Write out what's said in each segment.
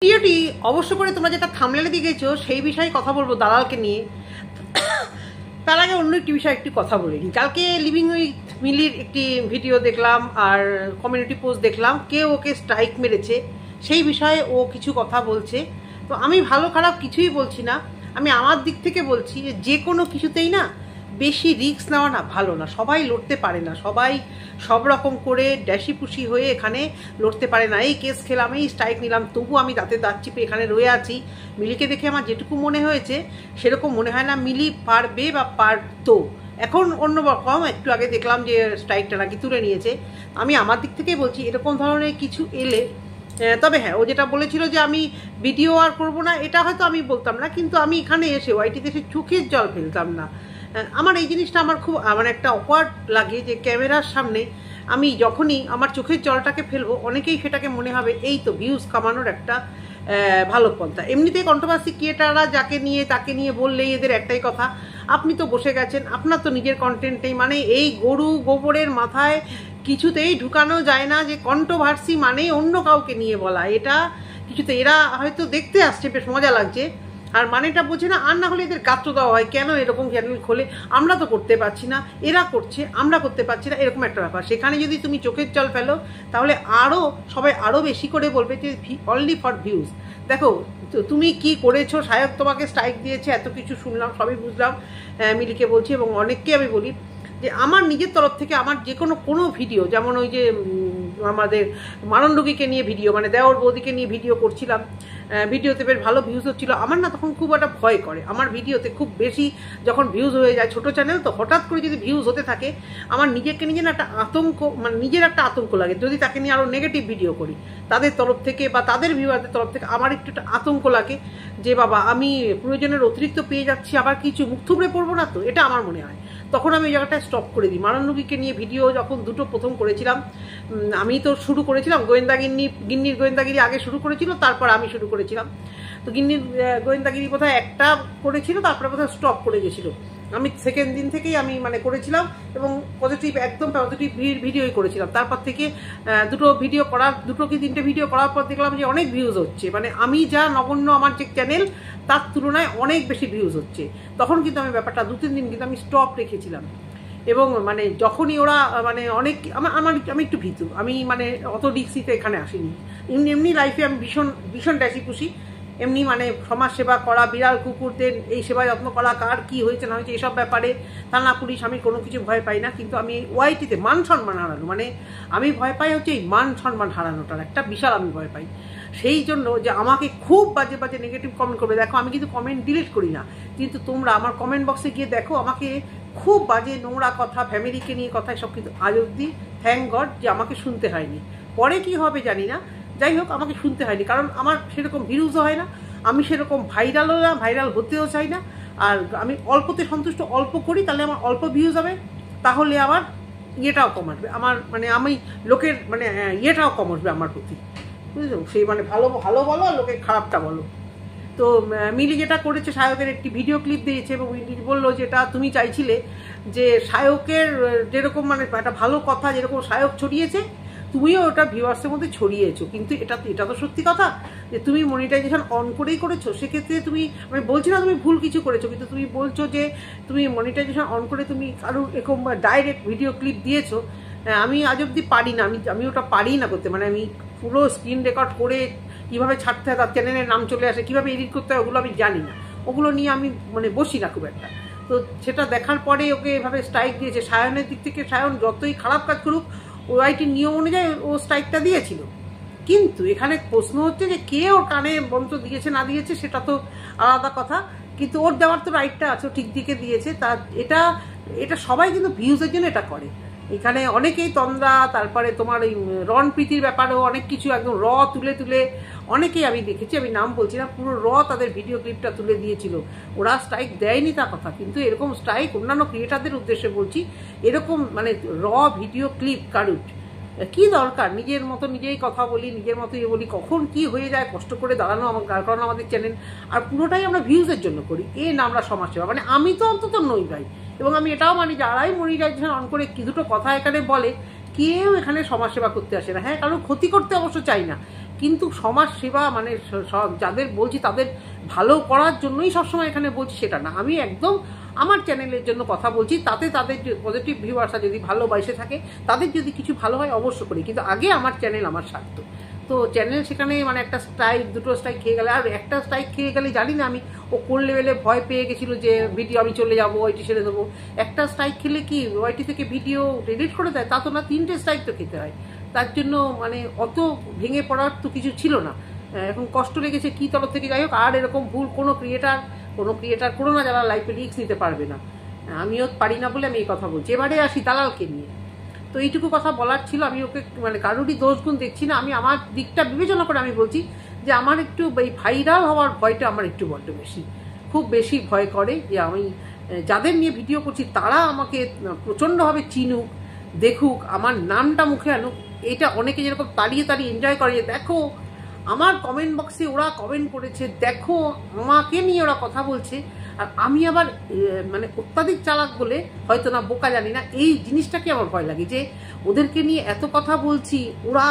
ভিডিওটি অবশ্য করে তোমরা যেটা থাম্বনেলে দেখেছো সেই বিষয়ে কথা বলবো দালালকে নিয়ে। তার আগে অন্য একটি বিষয়ে একটু কথা বলে নিই। কালকে লিভিং উইথ মিলির একটি ভিডিও দেখলাম আর কমিউনিটি পোস্ট দেখলাম, কেউ ওকে স্ট্রাইক মেরেছে, সেই বিষয়ে ও কিছু কথা বলছে। তো আমি ভালো খারাপ কিছুই বলছি না, আমি আমার দিক থেকে বলছি যে কোনো কিছুতেই না বেশি রিস্ক নেওয়া না ভালো না। সবাই লড়তে পারে না, সবাই সব রকম করে ড্যাশি পুশি হয়ে এখানে লড়তে পারে না। এই কেস খেলাম, এই স্ট্রাইক নিলাম, তবু আমি দাঁতে দাঁত চিপে এখানে রয়ে আছি। মিলিকে দেখে আমার যেটুকু মনে হয়েছে সেরকম মনে হয় না মিলি পারবে বা পারতো। এখন অন্য রকম, একটু আগে দেখলাম যে স্ট্রাইকটা নাকি তুলে নিয়েছে। আমি আমার দিক থেকে বলছি এরকম ধরনের কিছু এলে, তবে হ্যাঁ, ও যেটা বলেছিল যে আমি ভিডিও আর করবো না, এটা হয়তো আমি বলতাম না, কিন্তু আমি এখানে এসে ওয়াইটিতে এসে চোখের জল ফেলতাম না। আমার এই জিনিসটা আমার খুব মানে একটা অকওয়ার্ড লাগে যে ক্যামেরার সামনে আমি যখনই আমার চোখের জলটাকে ফেলবো অনেকেই সেটাকে মনে হবে এই তো ভিউজ কামানোর একটা ভালো পন্থা। এমনিতেই কন্ট্রোভার্সি ক্রিয়েটাররা যাকে নিয়ে তাকে নিয়ে বললেই এদের একটাই কথা, আপনি তো বসে গেছেন, আপনার তো নিজের কন্টেন্ট নেই। মানে এই গরু গোবরের মাথায় কিছুতেই ঢুকানো যায় না যে কন্ট্রোভার্সি মানেই অন্য কাউকে নিয়ে বলা। এটা কিছুতে এরা হয়তো দেখতে আসছে, বেশ মজা লাগছে, আর মানেটা বোঝে না। আর না হলে এদের গাত্র দেওয়া হয়, কেন এরকম চ্যানেল খোলে, আমরা তো করতে পারছি না, এরা করছে আমরা করতে পারছি না, এরকম একটা ব্যাপার। সেখানে যদি তুমি চোখের জল ফেলো তাহলে আরও সবাই আরও বেশি করে বলবে যে অনলি ফর ভিউজ। দেখো তুমি কি করেছো, সায়ক তোমাকে স্ট্রাইক দিয়েছে, এত কিছু শুনলাম, সবই বুঝলাম, মিলিকে বলছি এবং অনেককে আমি বলি যে আমার নিজের তরফ থেকে আমার যে কোনো ভিডিও, যেমন ওই যে আমাদের মানন্ডুকিকে নিয়ে ভিডিও, মানে দেওর বৌদিকে নিয়ে ভিডিও করছিলাম, ভিডিওতে বেশ ভালো ভিউজ হচ্ছিলো, আমার না তখন খুব একটা ভয় করে। আমার ভিডিওতে খুব বেশি যখন ভিউজ হয়ে যায়, ছোটো চ্যানেল তো, হঠাৎ করে যদি ভিউজ হতে থাকে আমার নিজেকে নিজে না একটা আতঙ্ক, মানে নিজের একটা আতঙ্ক লাগে। যদি তাকে নিয়ে আরও নেগেটিভ ভিডিও করি তাদের তরফ থেকে বা তাদের ভিউয়ারদের তরফ থেকে, আমার একটু একটা আতঙ্ক লাগে যে বাবা আমি প্রয়োজনের অতিরিক্ত পেয়ে যাচ্ছি, আবার কিছু মুখ থুবড়ে পড়বো না তো, এটা আমার মনে হয়। তখন আমি এই জায়গাটায় স্টপ করে দিই। মানন্ডুকিকে নিয়ে ভিডিও যখন দুটো প্রথম করেছিলাম, আমি তো শুরু করেছিলাম গিন্নির গোয়েন্দাগিরি আগে শুরু করেছিল, তারপর আমি শুরু করেছিলাম। তো গিন্নির গোয়েন্দাগিরি বোধহয় একটা করেছিল, তারপরে বোধহয় স্টপ করে গেছিলো। আমি সেকেন্ড দিন থেকেই আমি মানে করেছিলাম এবং পজিটিভ, একদম পজিটিভ ভিডিওই করেছিলাম। তারপর থেকে দুটো কি তিনটে ভিডিও করার পর দেখলাম যে অনেক ভিউজ হচ্ছে, মানে আমি যা নগণ্য আমার যে চ্যানেল তার তুলনায় অনেক বেশি ভিউজ হচ্ছে। তখন কিন্তু আমি ব্যাপারটা 2-3 দিন কিন্তু আমি স্টপ রেখেছিলাম। এবং মানে যখনই ওরা মানে অনেক আমি একটু ভীতু, আমি মানে অত রিক্সিতে এখানে আসিনি। এমনি লাইফে আমি ভীষণ ড্যাশি খুশি, এমনি মানে সমাজ সেবা করা, বিড়াল কুকুরদের এই সেবা যত্ন করা, কার কি হয়েছে না হয়েছে এসব ব্যাপারে থানা পুলিশ আমি কোনো কিছু ভয় পাই না। কিন্তু আমি ওয়াইটিতে মান সম্মান হারানো, মানে আমি ভয় পাই হচ্ছে এই মান সম্মান হারানোটার একটা বিশাল আমি ভয় পাই। সেই জন্য যে আমাকে খুব বাজে বাজে নেগেটিভ কমেন্ট করবে, দেখো আমি কিন্তু কমেন্ট ডিলিট করি না, কিন্তু তোমরা আমার কমেন্ট বক্সে গিয়ে দেখো আমাকে খুব বাজে নোংরা কথা, ফ্যামিলিকে নিয়ে কথা, এসব কিন্তু আজ অব্দি থ্যাংক গড যে আমাকে শুনতে হয়নি। পরে কি হবে জানি না, যাই হোক আমাকে শুনতে হয়নি, কারণ আমার সেরকম ভিউজও হয় না, আমি সেরকম ভাইরালও না, ভাইরাল হতেও চাই না। আর আমি অল্পতে সন্তুষ্ট, অল্প করি তাহলে আমার অল্প ভিউজ হবে, তাহলে আমার ইয়েটাও কম আসবে, আমার মানে আমি লোকের মানে ইয়েটাও কম আসবে আমার প্রতি, বুঝলো? সেই মানে ভালো ভালো বলো আর লোকের খারাপটা বলো। তো মিলি যেটা করেছে, সায়কের একটি ভিডিও ক্লিপ দিয়েছে এবং মিলি বললো যেটা তুমি চাইছিলে যে সায়কের যেরকম মানে একটা ভালো কথা যেরকম সায়ক ছড়িয়েছে তুমিও ওটা ভিউয়ার্সের মধ্যে ছড়িয়েছো। কিন্তু এটা তো সত্যি কথা যে তুমি মনিটাইজেশন অন করেই করেছো। সেক্ষেত্রে তুমি, আমি বলছি না তুমি ভুল কিছু করেছো, কিন্তু তুমি বলছো যে তুমি মনিটাইজেশন অন করে তুমি কারো এরকম ডাইরেক্ট ভিডিও ক্লিপ দিয়েছো। আমি আজ অব্দি পারি না, আমি ওটা পারি না করতে, মানে আমি পুরো স্ক্রিন রেকর্ড করে কীভাবে ছাড়তে হয়, তার চ্যানেলের নাম চলে আসে, কীভাবে এডিট করতে হয় ওগুলো আমি জানি না, ওগুলো নিয়ে আমি মানে বসি না খুব একটা। তো সেটা দেখার পরে ওকে এভাবে স্ট্রাইক দিয়েছে। সায়নের দিক থেকে সায়ন যতই খারাপ কাজ করুক ওআইটির নিয়ম অনুযায়ী ও স্ট্রাইকটা দিয়েছিল, কিন্তু এখানে প্রশ্ন হচ্ছে যে কে ওর কানে মন্ত্র দিয়েছে না দিয়েছে সেটা তো আলাদা কথা, কিন্তু ওর দেওয়ার তো রাইটটা আছে, ঠিক দিকে দিয়েছে। তার এটা সবাই কিন্তু ভিউজের জন্য এটা করে। এখানে অনেকেই তন্দ্রা, তারপরে তোমার এই রন প্রীতির ব্যাপারেও অনেক কিছু একদম তুলে অনেকেই আমি দেখেছি, আমি নাম বলছি না, পুরো তাদের ভিডিও ক্লিপটা তুলে দিয়েছিল। ওরা স্ট্রাইক দেয়নি তা কথা, কিন্তু এরকম স্ট্রাইক অন্যান্য ক্রিয়েটারদের উদ্দেশ্যে বলছি, এরকম মানে ভিডিও ক্লিপ কারুর কি দরকার? নিজের মতো নিজেই কথা বলি, নিজের মতো বলি, কখন কি হয়ে যায় কষ্ট করে দাঁড়ানো কারণ আমাদের চ্যানেল, আর পুরোটাই আমরা ভিউজের জন্য করি। না আমরা সমাজসেবা, মানে আমি তো অন্তত নই ভাই। এবং আমি এটাও মানি যারাই মনিটাইজেশন অন করে কি দুটো কথা এখানে বলে, কেউ এখানে সমাজসেবা করতে আসে না। হ্যাঁ, কারণ ক্ষতি করতে অবশ্য চাই না, কিন্তু সমাজ সেবা মানে যাদের বলছি তাদের ভালো করার জন্যই সবসময় এখানে বলছি সেটা না। আমি একদম আমার চ্যানেলের জন্য কথা বলছি, তাতে তাদের পজিটিভ ভিউয়ার্সরা যদি ভালোবাসে থাকে, তাদের যদি কিছু ভালো হয় অবশ্য করি, কিন্তু আগে আমার চ্যানেল আমার স্বার্থ। তো চ্যানেল সেখানে মানে একটা স্ট্রাইক, দুটো স্ট্রাইক খেয়ে গেলে, আর একটা স্ট্রাইক খেয়ে গেলে জানি না আমি, ও কোন লেভেলে ভয় পেয়ে গেছিলো যে ভিডিও আমি চলে যাবো, ওইটি ছেড়ে দেবো। একটা স্ট্রাইক খেলে কি ওইটি থেকে ভিডিও ডিলিট করে দেয়? তা তো না, 3টে স্ট্রাইক তো খেতে হয়। তার জন্য মানে অত ভেঙে পড়ার তো কিছু ছিল না। এখন কষ্ট লেগেছে কী তরফ থেকে, যাই হোক। আর এরকম ভুল কোনো ক্রিয়েটার করো না যারা লাইফে রিস্ক নিতে পারবে না। আমিও পারি না বলে আমি এই কথা বলছি। এবারে আসি দালালকে নিয়ে। তো এইটুকু কথা বলার ছিল। আমি ওকে মানে কারোরই দোষগুণ দেখছি না, আমি আমার দিকটা বিবেচনা করে আমি বলছি যে আমার একটু এই ভাইরাল হওয়ার ভয়টা আমার একটু বড্ড বেশি, খুব বেশি ভয় করে যে আমি যাদের নিয়ে ভিডিও করছি তারা আমাকে প্রচণ্ডভাবে চিনুক, দেখুক, আমার নামটা মুখে আনুক। এটা অনেকে যেরকম তাড়িয়ে এনজয় করে যে দেখো আমার কমেন্ট বক্সে ওরা কমেন্ট করেছে, দেখো আমাকে নিয়ে ওরা কথা বলছে। আর আমি আবার মানে অত্যাধিক চালাক বলে হয়তো না, বোকা জানি না, এই জিনিসটাকে আমার ভয় লাগে যে ওদেরকে নিয়ে এত কথা বলছি, ওরা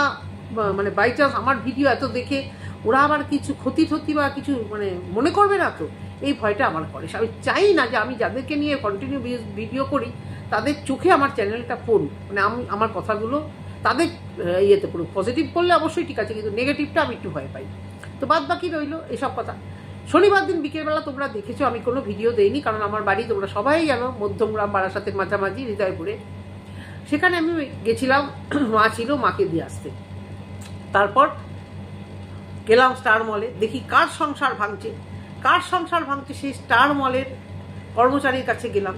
মানে বাই চান্স আমার ভিডিও এত দেখে ওরা আবার কিছু ক্ষতি বা কিছু মানে মনে করবে না তো, এই ভয়টা আমার করে। আমি চাই না যে আমি যাদেরকে নিয়ে কন্টিনিউ ভিডিও করি তাদের চোখে আমার চ্যানেলটা পড়ুক, মানে আমি আমার কথাগুলো তাদের ইয়েতে পড়ুক। পজিটিভ বললে অবশ্যই ঠিক আছে, কিন্তু নেগেটিভটা আমি একটু ভয় পাই। তো বাদ বাকি রইলো এসব কথা। শনিবার দিন বিকেলবেলা তোমরা দেখেছো আমি কোনো ভিডিও দেইনি, কারণ আমার বাড়ি তোমরা সবাই জানো মধ্যমগ্রাম, বারাসাতের মাঝামাঝি, হৃদয়পুরে। সেখানে আমি গেছিলাম, মা ছিল, মাকে দিয়ে আসতে। তারপর গেলাম স্টার মলে, দেখি কার সংসার ভাঙছে সেই স্টার মলের কর্মচারীর কাছে গেলাম।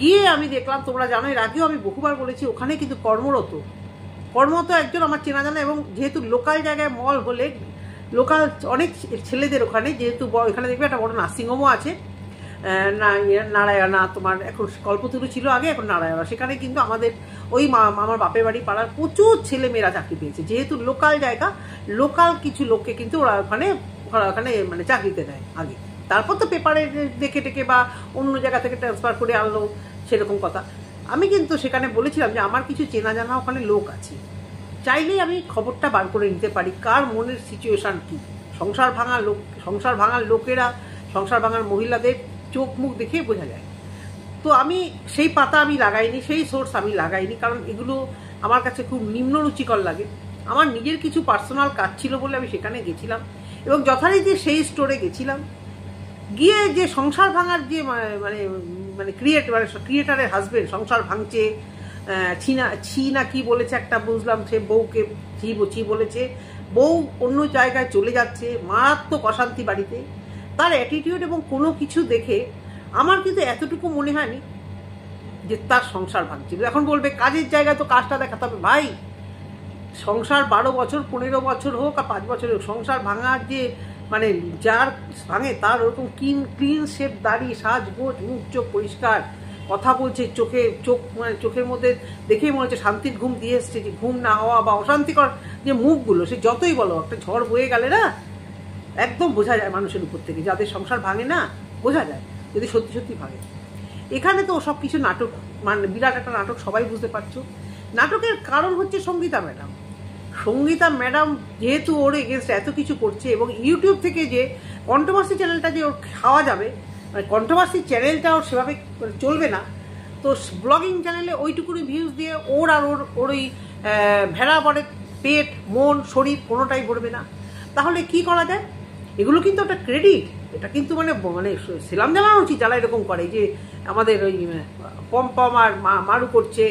গিয়ে আমি দেখলাম, তোমরা জানো এর আগেও আমি বহুবার বলেছি, ওখানে কিন্তু কর্মরত একজন আমার চেনা জানা, এবং যেহেতু লোকাল জায়গায় মল হলে লোকাল অনেক ছেলেদের ওখানে, যেহেতু এখানে দেখবে একটা বড় নার্সিংহোমও আছে, নারায়ণা, তোমার এখন কল্পতরু ছিল আগে, এখন নারায়ণা। সেখানে কিন্তু আমাদের ওই আমার বাপের বাড়ি পাড়ার প্রচুর ছেলে মেয়েরা চাকরি পেয়েছে, যেহেতু লোকাল জায়গা, লোকাল কিছু লোককে কিন্তু ওরা ওখানে মানে চাকরিতে দেয় আগে। তারপর তো পেপারে দেখে টেকে বা অন্য জায়গা থেকে ট্রান্সফার করে আনলো, সেরকম কথা। আমি কিন্তু সেখানে বলেছিলাম যে আমার কিছু চেনা জানা ওখানে লোক আছে, চাইলেই আমি খবরটা বার করে নিতে পারি কার মনের সিচুয়েশান কী। সংসার ভাঙার লোকেরা, সংসার ভাঙার মহিলাদের চোখ মুখ দেখে বোঝা যায়। তো আমি সেই পাতা আমি লাগাইনি, সেই সোর্স আমি লাগাইনি, কারণ এগুলো আমার কাছে খুব নিম্ন রুচিকর লাগে। আমার নিজের কিছু পার্সোনাল কাজ ছিল বলে আমি সেখানে গেছিলাম, এবং যথারীতি সেই স্টোরে গেছিলাম। গিয়ে যে সংসার ভাঙার যে মানে ক্রিয়েটারের হাজবেন্ড সংসার ভাঙছে, ছি কি বলেছে একটা, বুঝলাম সে বউকে ছি বলেছে, বউ অন্য জায়গায় চলে যাচ্ছে, মারাত্মক অশান্তি বাড়িতে, তার অ্যাটিটিউড এবং কোনো কিছু দেখে আমার কিন্তু এতটুকু মনে হয়নি যে তার সংসার ভাঙছিল। এখন বলবে কাজের জায়গায় তো কাজটা দেখাতে হবে। ভাই, সংসার 12 বছর 15 বছর হোক আর 5 বছর হোক, সংসার ভাঙার যে মানে যার ভাঙে তার ওরকম ক্লিন শেপ দাড়ি, সাজগোজ, মুখ চোখ পরিষ্কার, কথা বলছে, চোখের মধ্যে দেখেই মনে হচ্ছে শান্তির ঘুম দিয়ে এসছে। যে ঘুম না হওয়া বা অশান্তিকর যে মুখগুলো, সে যতই বলো, একটা ঝড় বয়ে গেলে না একদম বোঝা যায় মানুষের উপর থেকে, যাদের সংসার ভাঙে না বোঝা যায় যদি সত্যি সত্যি ভাঙে। এখানে তো সব কিছু নাটক, মানে বিরাট একটা নাটক, সবাই বুঝতে পারছো। নাটকের কারণ হচ্ছে সঙ্গীতা ম্যাডাম যেহেতু ওর এগেনস্ট এত কিছু করছে, এবং ইউটিউব থেকে যে কন্ট্রোভার্সি চ্যানেলটা যে ওর খাওয়া যাবে, মানে কন্ট্রোভার্সি চ্যানেলটা ওর সেভাবে চলবে না, তো ব্লগিং চ্যানেলে ওইটুকুনি ভিউজ দিয়ে ওর ওই ভেড়া বড়ের পেট, মন, শরীর কোনোটাই ভরবে না। তাহলে কি করা যায়? এগুলো কিন্তু একটা ক্রেডিট, এটা কিন্তু মানে সেলাম জানানো উচিত যারা এরকম করে, যে আমাদের ওই পম আর মারু করছে,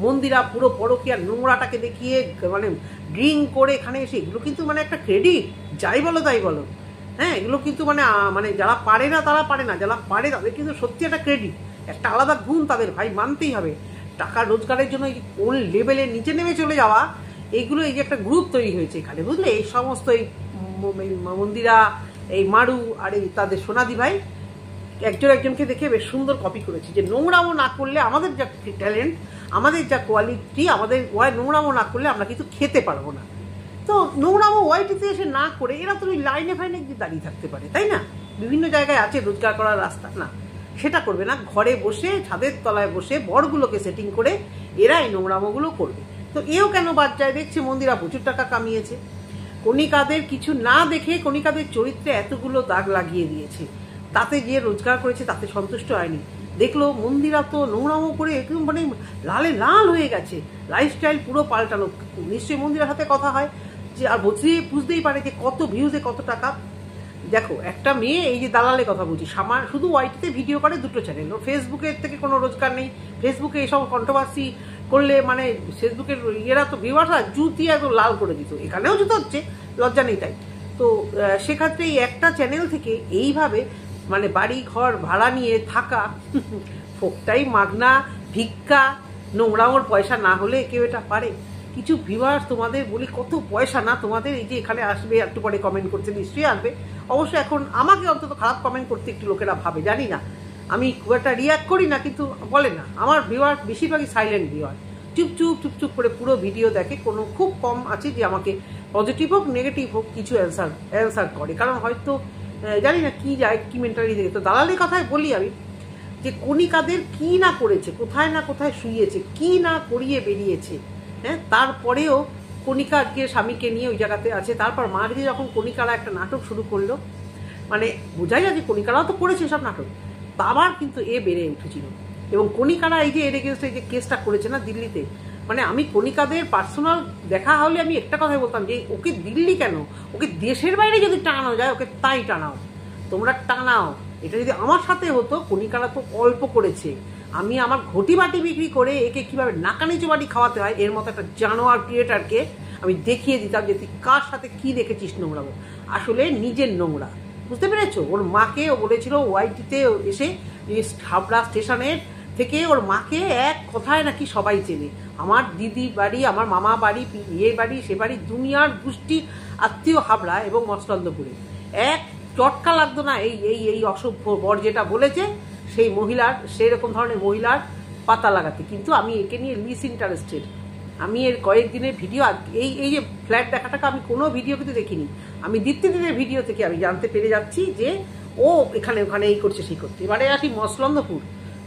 মন্দিরা পুরো পরকীয়ার নোংরাটাকে দেখিয়ে মানে ড্রিঙ্ক করে এখানে এসে, এগুলো কিন্তু মানে একটা ক্রেডিট, যাই বলো তাই বলো। হ্যাঁ, এগুলো কিন্তু মানে যারা পারে না তারা পারে না, যারা পারে তাদের কিন্তু সত্যি একটা ক্রেডিট, একটা আলাদা গুণ তাদের, ভাই মানতেই হবে। টাকা রোজগারের জন্য কোন লেভেলের নিচে নেমে চলে যাওয়া, এইগুলো এই যে একটা গ্রুপ তৈরি হয়েছে এখানে, বুঝলে? এই সমস্ত এই মন্দিরা, এই মারু আর এই তাদের সোনাদি ভাই একজনকে দেখে বেশ সুন্দর কপি করেছে, যে নোংরামো না করলে আমাদের যা ট্যালেন্ট, আমাদের যা কোয়ালিটি, আমাদের নোংরামো না করলে আমরা কিন্তু খেতে পারবো না। তো নোংরামো ওয়াইটিতে এসে না করে এরা তো ওই লাইনে ফাইনে গিয়ে দাঁড়িয়ে থাকতে পারে, তাই না? বিভিন্ন জায়গায় আছে রোজগার করার রাস্তা, না সেটা করবে না, ঘরে বসে ছাদের তলায় বসে বরগুলোকে সেটিং করে এরা এই নোংরামোগুলো করবে। তো এও কেন বাদ যায়? দেখছে মন্দিরা প্রচুর টাকা কামিয়েছে। কণিকাদের কিছু না দেখে কণিকাদের চরিত্রে এতগুলো দাগ লাগিয়ে দিয়েছে, তাতে যে রোজগার করেছে তাতে সন্তুষ্ট হয়নি। দেখলো মন্দিরা তো নোংরামো করে একদম মানে লালে লাল হয়ে গেছে, লাইফস্টাইল পুরো পাল্টানো। নিশ্চয়ই মন্দিরের হাতে কথা হয় যে, আর বুঝতেই পারে যে কত ভিউজে কত টাকা। দেখো একটা মেয়ে, এই যে দালালের কথা বলছি, শুধু ওয়াইটিতে ভিডিও করে 2টো চ্যানেল, ওর ফেসবুকের থেকে কোনো রোজগার নেই। ফেসবুকে এসব কন্ট্রোভার্সি করলে মানে ফেসবুকের ইয়েরা তো ভিউয়ার্সরা জুতি একদম লাল করে দিত, এখানেও জুতো হচ্ছে, লজ্জা নেই তাই। তো সেক্ষেত্রে এই একটা চ্যানেল থেকে এইভাবে মানে বাড়ি ঘর ভাড়া নিয়ে থাকা, ফোকটাই মাগনা ভিক্ষা, নোংরামোর পয়সা না হলে কেউ এটা পারে? কিছু ভিউয়ার্স তোমাদের বলি কত পয়সা না তোমাদের, এই যে এখানে আসবে একটু পরে কমেন্ট করতে নিশ্চয়ই আসবে। অবশ্য এখন আমাকে অন্তত খারাপ কমেন্ট করতে একটু লোকেরা ভাবে, জানি না, আমি খুব একটা রিয়াক্ট করি না, কিন্তু বলে না। আমার ভিউয়ার বেশিরভাগই সাইলেন্ট ভিউয়ার, চুপচুপ করে পুরো ভিডিও দেখে। কোনো খুব কম আছে যে আমাকে পজিটিভ হোক নেগেটিভ হোক কিছু অ্যান্সার করে, কারণ হয়তো জানি না কি যায় কি মেন্টালি দেখে। তো দালালের কথায় বলি আমি যে কণিকাদের কি না করেছে, কোথায় না কোথায় শুইয়েছে, কি না করিয়ে বেরিয়েছে। হ্যাঁ, তারপরেও কণিকা আজকে স্বামীকে নিয়ে ওই জায়গাতে আছে। তারপর মাঝে যখন কণিকারা একটা নাটক শুরু করলো, মানে বোঝাই যায় যে কণিকারাও তো করেছে সব নাটক, আবার কিন্তু এ বেড়ে উঠেছিল। এবং কণিকারা এই যে এর এগেনস্টে যে কেসটা করেছে না দিল্লিতে, মানে আমি কণিকাদের পার্সোনাল দেখা হলে আমি একটা কথাই বলতাম যে ওকে দিল্লি কেন, ওকে দেশের বাইরে যদি টানানো যায় ওকে তাই টানাও, তোমরা টানাও। এটা যদি আমার সাথে হতো, কণিকারা তো অল্প করেছে, আমি আমার ঘটি বাটি বিক্রি করে একে কিভাবে নাকানিচু বাটি খাওয়াতে হয় এর মতো একটা জানোয়ার ক্রিয়েটারকে আমি দেখিয়ে দিতাম যে তুই কার সাথে কি দেখেছিস নোংরাবো। আসলে নিজের নোংরা, বুঝতে পেরেছো? ওর মাকে ও বলেছিল ওয়াইটিতে এসে হাবড়া স্টেশনের থেকে ওর মাকে এক কথায় নাকি সবাই চেনে। আমার দিদি বাড়ি, আমার মামা বাড়ি, ইয়ে বাড়ি, সে বাড়ি, দুনিয়ার গোষ্ঠী আত্মীয় হাবড়া এবং মসলন্দপুরে। এক চটকা লাগতো না এই এই এই অসভ্য বর যেটা বলেছে সেই মহিলার, সেই রকম ধরনের মহিলার পাতা লাগাতে। কিন্তু আমি একে নিয়ে লিস ইন্টারেস্টেড। আমি এর কয়েকদিনের ভিডিও, এই এই যে ফ্ল্যাট দেখাটাকে আমি কোনো ভিডিও কিন্তু দেখিনি, আমি দ্বিতীয় ভিডিও থেকে আমি জানতে পেরে যাচ্ছি যে ও এখানে ওখানে এই করছে সেই করছে। এবারে আসি মসলন্দপুর।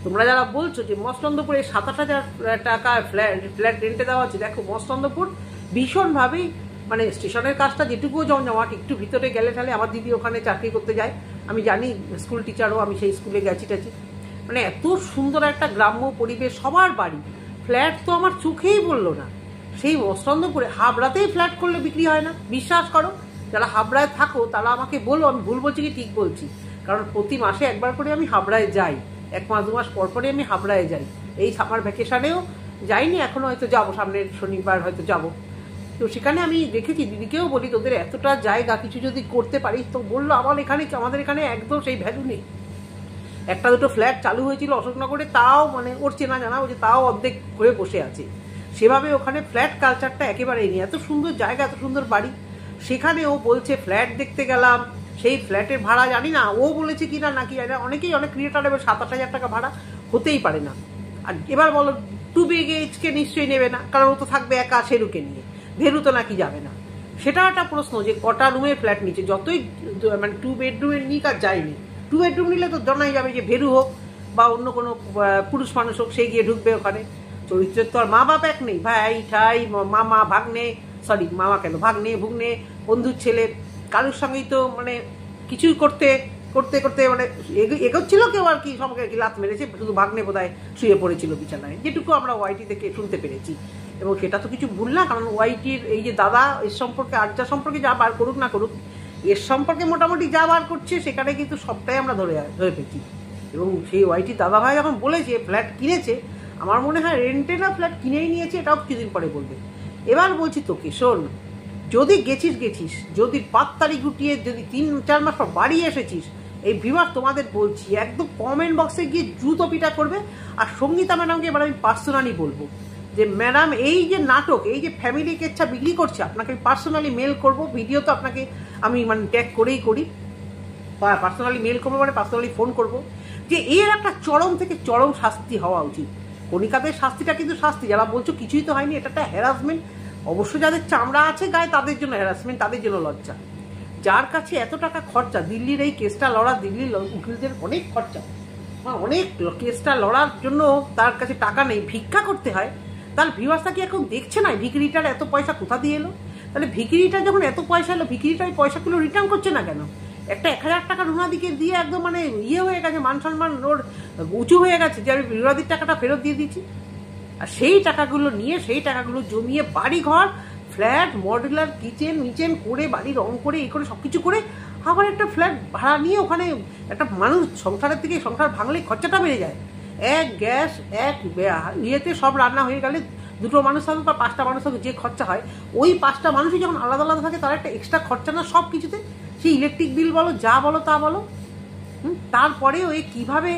তোমরা যারা বলছো যে মসলন্দপুরে 7-8 হাজার টাকা ফ্ল্যাট রেন্টে দেওয়া হচ্ছে, দেখো মসলন্দপুর ভীষণভাবেই মানে স্টেশনের কাজটা যেটুকুও জমজমাট, একটু ভিতরে গেলে ঠালে, আমার দিদি ওখানে চাকরি করতে যায়, আমি জানি, স্কুল টিচারও, আমি সেই স্কুলে গেছি টাছি। মানে এত সুন্দর একটা গ্রাম্য পরিবেশ, সবার বাড়ি, ফ্ল্যাট তো আমার চোখেই বললো না। সেই মসলন্দপুরে হাবড়াতেই ফ্ল্যাট করলে বিক্রি হয় না, বিশ্বাস করো। যারা হাবড়ায় থাকো তারা আমাকে বলো আমি ভুল বলছি কি ঠিক বলছি, কারণ প্রতি মাসে একবার করে আমি হাবড়ায় যাই, 1 মাস 2 মাস পর পরে আমি হাবড়ায় যাই। এই সামার ভ্যাকেশনেও যাইনি, এখনো হয়তো যাবো, সামনের শনিবার হয়তো যাবো। তো সেখানে আমি দেখেছি, দিদিকেও বলি তোদের এতটা জায়গা কিছু যদি করতে পারিস, তো বললো আমাদের এখানে একদম সেই ভ্যালু নেই। 1-2 ফ্ল্যাট চালু হয়েছিল অশোকনগরে, তাও মানে ওর চেনা জানা, যে তাও অর্ধেক হয়ে বসে আছে। সেভাবে ওখানে ফ্ল্যাট কালচারটা একেবারেই নেই। এত সুন্দর জায়গা, এত সুন্দর বাড়ি, সেখানে ও বলছে ফ্ল্যাট দেখতে গেলাম, সেই ফ্ল্যাটের ভাড়া জানি না ও বলেছে কিনা নাকি জানি না, অনেকেই অনেক ক্রিয়েটার এবার 7-8 হাজার টাকা ভাড়া হতেই পারে না। আর এবার বলো 2 BHK নিশ্চয়ই নেবে না, কারণ ও তো থাকবে একা শেরুকে নিয়ে, ভেরু তো নাকি যাবে না। সেটা একটা প্রশ্ন যে কটা রুমের ফ্ল্যাট নিচ্ছে, যতই মানে 2 বেডরুমের নিক আর যায়নি, 2 বেডরুম নিলে তো জানাই যাবে যে ভেরু হোক বা অন্য কোনো পুরুষ মানুষ হোক, সে গিয়ে ঢুকবে ওখানে। চরিত্রের তো আর মা বাপ এক নেই, ভাই ঠাই মামা ভাগ্নে, সরি মামা কেন, ভাগ্নে ভুগ্নে, বন্ধুর ছেলে, কারোর সঙ্গেই তো মানে কিছুই করতে মানে এগোচ্ছিল কেউ আর কি, সবাইকে আর কি লাত মেরেছে, শুধু ভাগ্নে বোধহয় শুয়ে পড়েছিল বিছানায়, যেটুকু আমরা ওয়াইটি থেকে শুনতে পেরেছি। এবং সেটা তো কিছু ভুল না, কারণ ওয়াইটির এই যে দাদা এর সম্পর্কে আড্ডা সম্পর্কে যা বার করুক না করুক, এর সম্পর্কে মোটামুটি যা বার করছে সেখানে কিন্তু সবটাই আমরা ধরে পেয়েছি। এবং সেই ওয়াইটির দাদা ভাই যখন বলেছে ফ্ল্যাট কিনেছে, আমার মনে হয় রেন্টে না ফ্ল্যাট কিনেই নিয়েছে, এটাও কিছুদিন পরে বলবে। এবার বলছি তোকে, শোন, যদি গেছিস, যদি 5 তারিখ গুটিয়ে যদি 3-4 মাস পর বাড়ি এসেছিস, এই ভিউয়ার তোমাদের বলছি একদম কমেন্ট বক্সে গিয়ে জুতো পিটা করবে। আর সঙ্গীতা ম্যাডামকে এবার আমি পার্সোনালি বলবো যে ম্যাডাম এই যে নাটক, এই যে ফ্যামিলি কেচ্ছা বিক্রি করছে, আপনাকে পার্সোনালি মেল করবো, ভিডিও তো আপনাকে আমি মানে ট্যাগ করেই করি, পার্সোনালি মেল করবো মানে পার্সোনালি ফোন করবো, যে এর একটা চরম থেকে চরম শাস্তি হওয়া উচিত। কণিকাদের শাস্তিটা কিন্তু শাস্তি, যারা বলছো কিছুই তো হয়নি, এটা একটা হ্যারাসমেন্ট। অবশ্য যাদের চামড়া আছে গায়ে তাদের জন্য হ্যারাসমেন্ট, তাদের জন্য লজ্জা। যার কাছে এত টাকা খরচা, দিল্লির এই কেসটা লড়া, দিল্লির উকিলদের অনেক খরচা, অনেক কেসটা লড়ার জন্য তার কাছে টাকা নেই, ভিক্ষা করতে হয়, তার ভিউয়ার্সটা কি এখন দেখছে না ভিখিরিটার এত পয়সা কোথা দিয়ে এলো? তাহলে ভিখিরিটা যখন এত পয়সা এলো, ভিখিরিটা ওই পয়সাগুলো রিটার্ন করছে না কেন? একটা 1000 টাকা রুনাদিকে দিয়ে একদম মানে ইয়ে হয়ে গেছে, মান সম্মান ওর উঁচু হয়ে গেছে যে আমি রুনাদির টাকাটা ফেরত দিয়ে দিচ্ছি। আর সেই টাকাগুলো নিয়ে, সেই টাকাগুলো জমিয়ে বাড়ি ঘর, ফ্ল্যাট, মডুলার কিচেন মিচেন করে, বাড়ি রং করে, এই করে সব কিছু করে আবার একটা ফ্ল্যাট ভাড়া নিয়ে ওখানে একটা মানুষ সংসারের থেকে সংসার ভাঙলে খরচাটা বেড়ে যায়। এক গ্যাস, এক ইয়েতে সব রান্না হয়ে গেলে 2টো মানুষ থাকুক বা 5টা মানুষ থাকুক, যে খরচা হয় ওই 5টা মানুষই যখন আলাদা আলাদা থাকে তার একটা এক্সট্রা খরচা না সব কিছুতে, সেই ইলেকট্রিক বিল বলো, যা বলো তা বলো। তারপরেও এ কীভাবে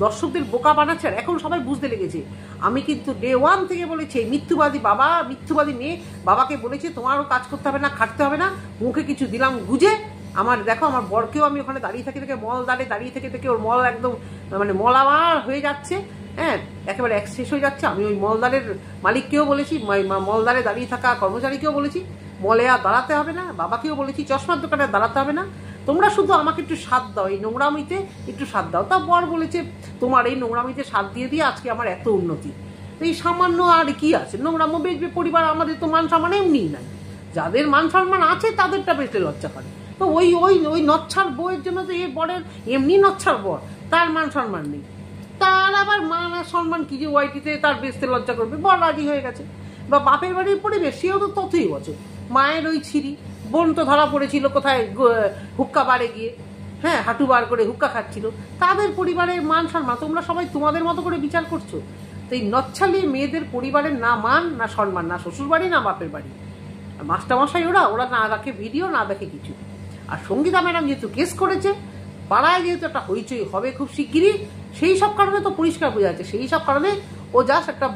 দর্শকদের বোকা বানাচ্ছে, আর এখন সবাই বুঝতে লেগেছে। আমি কিন্তু ডে 1 থেকে বলেছি, মিথ্যুবাদী বাবা, মিথ্যুবাদী মেয়ে বাবাকে বলেছে তোমারও কাজ করতে হবে না, খাটতে হবে না, মুখে কিছু দিলাম গুজে। আমার দেখো, আমার বরকেও আমি ওখানে দাঁড়িয়ে থেকে মলদারে দাঁড়িয়ে থেকে ওর মল একদম মানে মলামার হয়ে যাচ্ছে, হ্যাঁ একেবারে শেষ হয়ে যাচ্ছে। আমি ওই মলদারের মালিককেও বলেছি, মলদারে দাঁড়িয়ে থাকা কর্মচারীকেও বলেছি মলে আর দাঁড়াতে হবে না, বাবাকেও বলেছি চশমার দোকানে দাঁড়াতে হবে না, তোমরা শুধু আমাকে একটু সাথ দাও, এই নোংরামিতে একটু সাথ দাও। তা বর বলেছে তোমার এই নোংরামিতে সাথ দিয়ে দিয়ে আজকে আমার এত উন্নতি। এই সামান্য আর কি আছে, নোংরামো বেচবে পরিবার, আমাদের তো মান সম্মান এমনিই নাই, যাদের মান সম্মান আছে তাদেরটা বেচলে লজ্জা করে। তো ওই ওই ওই নচ্ছার বউয়ের জন্য তো এই বরের এমনি নচ্ছার বর, তার মান সম্মান নেই, তার আবার মান আর সম্মান কি যে ওয়াইটিতে তার বেচতে লজ্জা করবে, বর রাজি হয়ে গেছে। বা বাপের বাড়ির পরিবেশ, সেও তো ততই বছর, মায়ের ওই ছিরি, বোন তো ধরা পড়েছিল কোথায় হুক্কা বারে গিয়ে, হ্যাঁ হাঁটু বার করে হুক্কা খাচ্ছিল, তাদের পরিবারের মান সম্মান তোমরা সবাই তোমাদের মতো করে বিচার করছো। তো এই নচ্ছালি মেয়েদের পরিবারের না মান না সম্মান, না শ্বশুর বাড়ি না বাপের বাড়ি, মাস্টারমশাই ওরা না রাখে ভিডিও, না দেখে কিছু। আর সঙ্গীতা ম্যাডাম যেহেতু কেস করেছে, পাড়ায় যেহেতু একটা হইচই হবে খুব শিগগিরই, সেই সব কারণে তো পরিষ্কার বোঝা যাচ্ছে, সেই সব কারণে ও জাস্ট একটা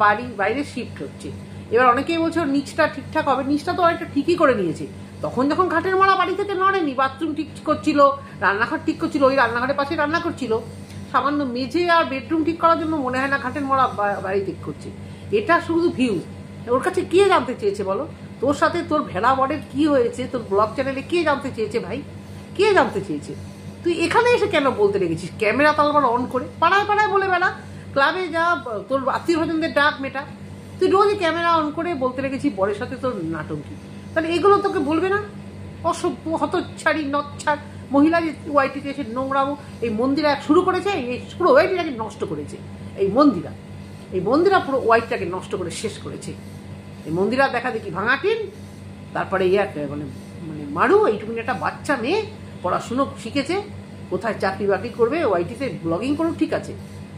বাইরে শিফট হচ্ছে। এবার অনেকেই বলছে ওর নিচটা ঠিকঠাক হবে, নিচটা তো অনেকটা ঠিকই করে নিয়েছে। তখন যখন ঘাটের মারা বাড়ি থেকে নড়েনি, বাথরুম ঠিক করছিল, রান্নাঘর ঠিক করছিল, ওই রান্নাঘরের পাশে রান্না করছিল, সামান্য মেঝে আর বেডরুম ঠিক করার জন্য মনে হয় না ঘাটের মারা বাড়ি ঠিক করছে। এটা শুধু ভিউজ, ওর কাছে কে জানতে চেয়েছে বলো? তোর সাথে তোর ভেড়া বরের কি হয়েছে তোর ব্লগ চ্যানেলে কে জানতে চেয়েছে ভাই? কে জানতে চেয়েছে? তুই এখানে এসে কেন বলতে লেগেছিস? ক্যামেরা তালবার অন করে পাড়ায় পাড়ায় বলে বেড়া, ক্লাবে যা, তোর আত্মীয় স্বজনদের ডাক মেটা, তুই রোজই ক্যামেরা অন করে বলতে লেগেছিস বরের সাথে তোর নাটক কি? তাহলে এগুলো তোকে বলবে না? অসভ্য হতচ্ছাড়ি নচ্ছাড় মহিলা যে ওয়াইটিতে এসে নোংরামো এই মন্দিরা শুরু করেছে, এই পুরো ওয়াইটিটাকে নষ্ট করেছে। এই মন্দিরা পুরো ওয়াইটটাকে নষ্ট করে শেষ করেছে। এই মন্দিরা দেখা দেখি ভাঙাটিন, তারপরে মানে মানে মারু, এইটুকুনি একটা বাচ্চা মেয়ে পড়াশুনো শিখেছে, কোথায় চাকরি বাকরি করবে, ওয়াইটিতে ব্লগিং করুক, ঠিক আছে,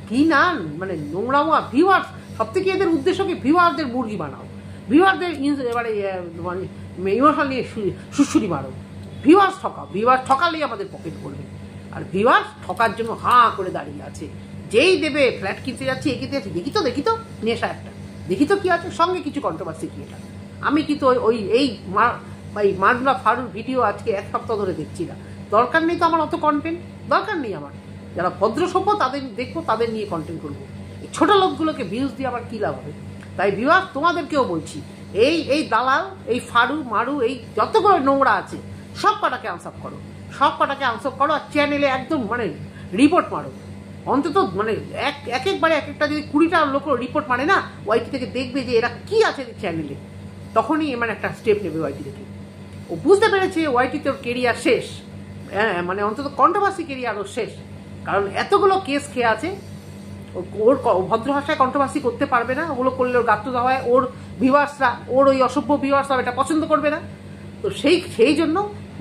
কি না মানে নোংরামো। আর ভিউয়ার্স, সব থেকে এদের উদ্দেশ্য কি? ভিউয়ারদের মুরগি বানাও, ভিউয়ারদের এবারে মানে ইমোশনাল নিয়ে সুশুরি মারো, ভিউয়ার্স ঠকাও, ভিউয়ার্স ঠকালেই আমাদের পকেট করবে। আর ভিউয়ার্স ঠকার জন্য হাঁ করে দাঁড়িয়ে আছে, যেই দেবে ফ্ল্যাট কিনতে যাচ্ছি, এ কিনতে যাচ্ছি, দেখি তো নেশা একটা, দেখি তো কি আছে, সঙ্গে কিছু কন্ট্রোভার্সি কি এটা। আমি কিন্তু এই মারুলা ফারুর ভিডিও আজকে 1 সপ্তাহ ধরে দেখছি না, দরকার নেই তো আমার অত কন্টেন্ট, দরকার নেই আমার। যারা ভদ্র সভ্য তাদের দেখবো, তাদের নিয়ে কন্টেন্ট করবো। এই ছোট লোকগুলোকে ভিউজ দিয়ে আবার কী লাভ হবে? তাই ভিউয়ার্স তোমাদেরকেও বলছি, এই দালাল, এই ফারু মারু, এই যতগুলো নোংরা আছে সব কটাকে আনসাপ করো, আর চ্যানেলে একদম মানে রিপোর্ট মারো। অন্তত মানে একবারে এক একটা যদি 20টা লোক রিপোর্ট মানে না, ওয়াইটি থেকে দেখবে যে এরা কি আছে চ্যানেলে, তখনই মানে একটা স্টেপ নেবে ওয়াইটি থেকে। ও বুঝতে পেরেছে ওয়াইটিতে ওর কেরিয়ার শেষ, হ্যাঁ মানে অন্তত কন্ট্রোভার্সি কেরিয়ার ওর শেষ, কারণ এতগুলো কেস খেয়ে আছে। ওর ভদ্র ভাষায় কন্ট্রোভার্সি করতে পারবে না, ওগুলো করলে ওর গাত্র দেওয়ায় ওর ভিউয়ার্সরা, ওর ওই অসভ্য ভিউয়ার্সরা এটা পছন্দ করবে না। তো সেই জন্য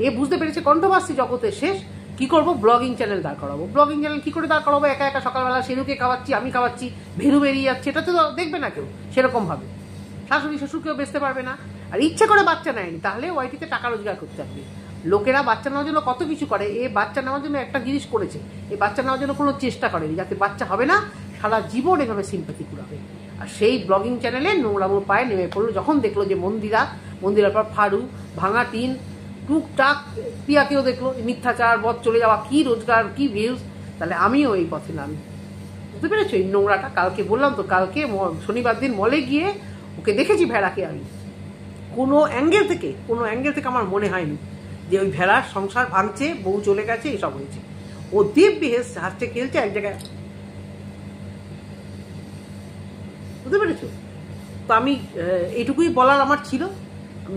এ বুঝতে পেরেছে কন্ট্রোভার্সি জগতে শেষ। কি করব? ব্লগিং চ্যানেল দাঁড় করাবো। ব্লগিং চ্যানেল কি করে দাঁড় করাবো? একা একা সকালবেলা সেরুকে খাওয়াচ্ছি, আমি খাওয়াচ্ছি, ভেরু বেরিয়ে যাচ্ছে, এটা তো দেখবে না কেউ সেরকম ভাবে। শাশুড়ি শ্বশুরকেও বেচতে পারবে না। আর ইচ্ছে করে বাচ্চা নেয়নি, তাহলে ওয়াইটিতে টাকা রোজগার করতে পারবে। লোকেরা বাচ্চা নেওয়ার জন্য কত কিছু করে, এ বাচ্চা নেওয়ার জন্য একটা জিনিস করেছে, এই বাচ্চা নেওয়ার জন্য কোনো চেষ্টা করেনি, যাতে বাচ্চা হবে না, সারা জীবন এভাবে সিম্প্যাথি কুড়াবে। আর সেই ব্লগিং চ্যানেলে নোংরামোর পায়ে নেমে পড়লো যখন দেখলো যে মন্দিরার পর ফারু, ভাঙা টিন, টুকটাক পিয়াকেও দেখলো মিথ্যাচার, বধ চলে যাওয়া, কি রোজগার, কি ভিউজ, তাহলে আমিও এই পথে নামি। বুঝতে পেরেছো এই নোংরাটা? কালকে বললাম তো, কালকে শনিবার দিন মলে গিয়ে ওকে দেখেছি ভেড়াকে আমি, কোনো অ্যাঙ্গেল থেকে আমার মনে হয়নি যে ওই ভেড়ার সংসার ভাঙছে, বউ চলে গেছে, এসব হয়েছে। ও দিব্যি হাসতে খেলছে এক জায়গায়। বুঝতে পেরেছো? তো আমি এইটুকুই বলার আমার ছিল।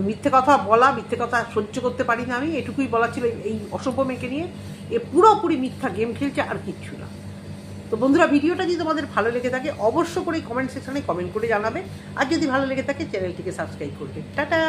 মিথ্যে কথা বলা, মিথ্যে কথা সহ্য করতে পারি না আমি, এটুকুই বলা ছিল এই অসভ্য মেয়েকে নিয়ে। এ পুরোপুরি মিথ্যা গেম খেলছে, আর কিচ্ছু না। তো বন্ধুরা, ভিডিওটা যদি তোমাদের ভালো লেগে থাকে অবশ্য করে কমেন্ট সেকশনে কমেন্ট করে জানাবে, আর যদি ভালো লেগে থাকে চ্যানেলটিকে সাবস্ক্রাইব করবে। টাটা।